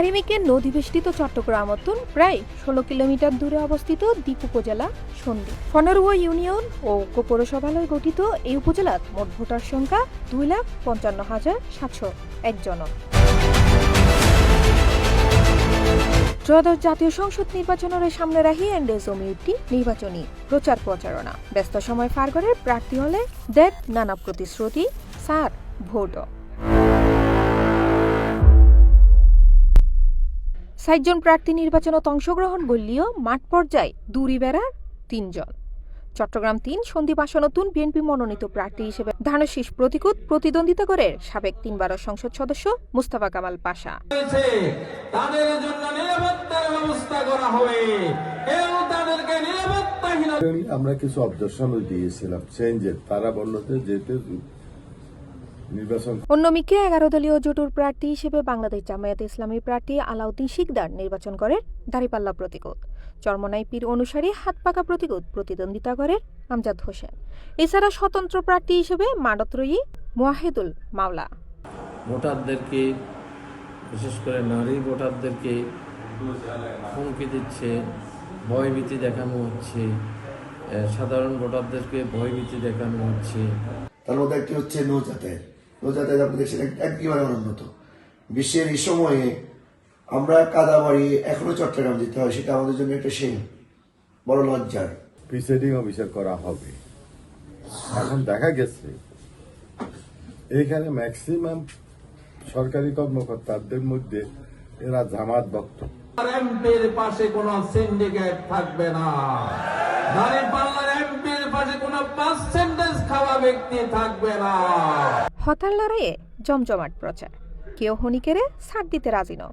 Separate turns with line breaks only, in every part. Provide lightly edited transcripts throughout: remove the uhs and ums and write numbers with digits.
প্যারিমিকের নদীবেষ্টিত চট্টগ্রামতন প্রায় ১৬ কিলোমিটার দূরে অবস্থিত দ্বীপ উপজেলা সন্দ্বীপ ১৫ ইউনিয়ন ও পৌরসভালয় গঠিত এই উপজেলার মোট ভোটার সংখ্যা ২,৫৫,৭০১ জন। ত্রয়োদশ জাতীয় সংসদ নির্বাচনের সামনে রাখি এনডেজমিউটি নির্বাচনী প্রচার প্রচারণা ব্যস্ত সময় পার করে প্রার্থী হলে দেখ নানা প্রতিশ্রুতি সার ভোট। ৬০ জন প্রার্থী নির্বাচনত অংশগ্রহণ করলেও মাঠ পর্যায়ে দূরি বেড়ার ৩ জন। চট্টগ্রাম ৩ সন্দ্বীপ আসনতুন বিএনপি মনোনীত প্রার্থী হিসেবে ধানশীষ প্রতীকত প্রতিদ্বন্দ্বিতা করে সাবেক ৩ বারের সংসদ সদস্য মুস্তাফা কামাল পাশা।
তাদের জন্য নিরাপত্তার ব্যবস্থা করা হবে।
আমরা কিছু অবজেকশন দিয়েছিলাম চেঞ্জের, তারা বলল যেহেতু
অন্যদিকে ১১ দলীয় জোটের প্রার্থী হিসেবে বাংলাদেশ জামায়াতে ইসলামী প্রার্থী আলাউদ্দিন শিকদার নির্বাচন করে দাঁড়িপাল্লা প্রতীকত। চরমনাই পীর অনুসারী হাতপাকা প্রতীকত প্রতিদ্বন্দ্বিতা করে আমজাদ হোসেন। এছাড়া স্বতন্ত্র প্রার্থী হিসেবে মাডত্রয়ী মুয়াহিদুল মাওলা।
ভোটারদেরকে, বিশেষ করে নারী ভোটারদেরকে হুমকি দিচ্ছে, ভয়ভীতি দেখানো হচ্ছে, সাধারণ ভোটারদেরকে ভয়ভীতি দেখানো হচ্ছে।
তার মধ্যে একটি হচ্ছে নৌযাতায়াত আপনি দেখছেন একেবারে অনুন্নত। বিশ্বের এই সময়ে আমরা কাদাবাড়ি এখনো চট্টগ্রাম যেতে হয়, সেটা আমাদের জন্য একটা সেই বড় লজ্জার।
প্রিসাইডিং অফিসার করা হবে। এখন দেখা গেছে এইখানে ম্যাক্সিমাম সরকারি কর্মকর্তাদের মধ্যে এরা জামাত ভক্ত।
এমপির পাশে কোনো সিন্ডিকেট থাকবে না, দাঁড়িপাল্লার এমপির পাশে কোনো পার্সেন্টেজ খাওয়া ব্যক্তি থাকবে না।
হতার লড়াইয়ে জমজমাট প্রচার, কেউ হনিকেরে ছাড় দিতে রাজি ন।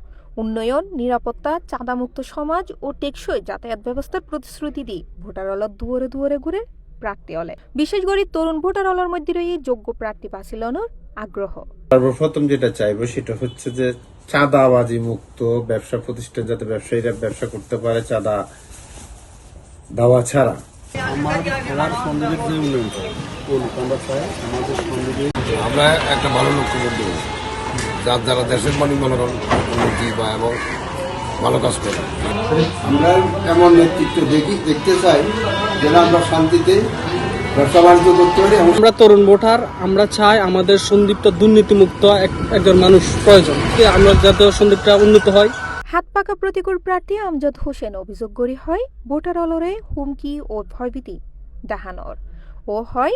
উন্নয়ন, নিরাপত্তা, চাঁদামুক্ত সমাজ ও টেকসই যাতায়াত ব্যবস্থার প্রতিশ্রুতি দিয়ে ভোটার অলর দুয়ারে দুয়ারে ঘুরে প্রার্থী হলে বিশেষ করে তরুণ ভোটার অলর মধ্যে রয়ে যোগ্য প্রার্থী বাছিলনের আগ্রহ।
সর্বপ্রথম যেটা চাইবো সেটা হচ্ছে যে চাঁদাবাজি মুক্ত ব্যবসা প্রতিষ্ঠান, যাতে ব্যবসায়ীরা ব্যবসা করতে পারে চাঁদা দেওয়া ছাড়া।
আমরা একটা ভালো লক্ষ্য করতে পারি, যারা দেশের মালিক মনোরণ উন্নতি বা এবং ভালো কাজ করে।
আমরা এমন নেতৃত্ব দেখতে চাই যেন আমরা শান্তিতে ব্যবসা বাণিজ্য করতে পারি।
আমরা তরুণ ভোটার, আমরা চাই আমাদের সন্দ্বীপটা দুর্নীতিমুক্ত একজন মানুষ প্রয়োজন, আমরা যাতে সন্দ্বীপটা উন্নত হয়।
হাতপাকা প্রতিকূল প্রার্থী আমজাদ হোসেন অভিযোগ করি হয় ভোটার অলরে হুমকি ও ভয়ভীতি দেখানোর ও হয়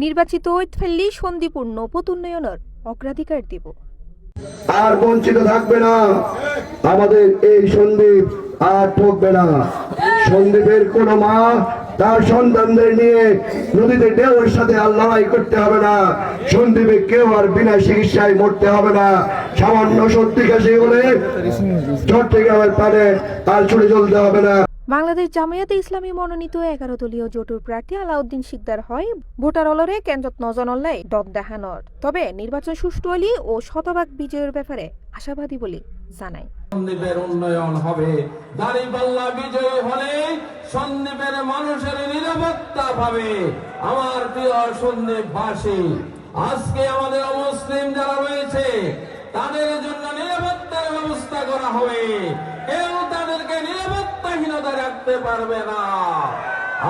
নির্বাচিত ঐত ফেললি সন্দ্বীপুর নৌপথ উন্নয়নের অগ্রাধিকার দিব।
আর বঞ্চিত থাকবে না আমাদের এই সন্দ্বীপ, আর ঠকবে না। সন্দ্বীপের কোন মা তার সন্তানদের নিয়ে নদীতে ঢেউর সাথে আর লড়াই করতে হবে না। সন্দ্বীপে কেউ আর বিনা চিকিৎসায় মরতে হবে না। সামান্য সর্দি কাশি হলে চট্টগ্রামের পারে আর ছুটে চলতে হবে না।
বাংলাদেশ জামায়াতে ইসলামী মনোনীত ১১ দলীয় জোটের প্রার্থী আলাউদ্দিন শিকদার হয় ভোটার অলরে কেন্দ্রত নজনল্লাই দদ দেখানোর, তবে নির্বাচন সুষ্ঠু হলি ও শতভাগ বিজয়ের ব্যাপারে আশাবাদী বলে জানায়।
সন্দ্বীপের উন্নয়ন হবে, দাঁড়িপাল্লা বিজয়ী হলে সন্দ্বীপের মানুষের নিরাপত্তা পাবে। আমার প্রিয় সন্দ্বীপবাসী, আজকে আমাদের অমুসলিম যারা রয়েছে তাদের জন্য নিরাপত্তার ব্যবস্থা করা হবে। কেউ তাদেরকে নিরাপত্তাহীনতা রাখতে পারবে না।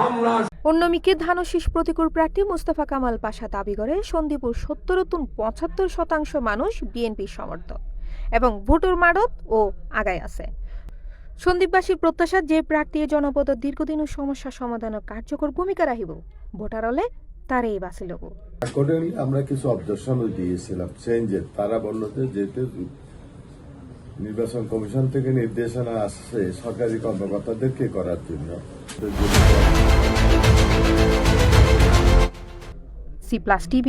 আমরা
অন্যদিকে ধানশীষ প্রতিকূল প্রার্থী মুস্তাফা কামাল পাশা দাবি করে সন্দ্বীপুর ৭০-৭৫% মানুষ বিএনপি সমর্থক এবং ভোটের মারত ও আগায় আছে। সন্দ্বীপবাসীর প্রত্যাশা যে প্রার্থী জনপদের দীর্ঘদিনের সমস্যা সমাধানের কার্যকর ভূমিকা রাখিব, ভোটার হলে তারই বাঁচিল।
আমরা কিছু অবজেকশন দিয়েছিলাম চেঞ্জের, তারা বলল যেহেতু নির্বাচন কমিশন থেকে নির্দেশনা আসছে সরকারি কর্মকর্তাদেরকে করার জন্য।
C+ TV,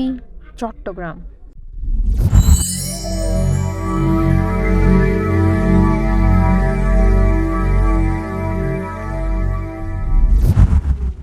Chittagong.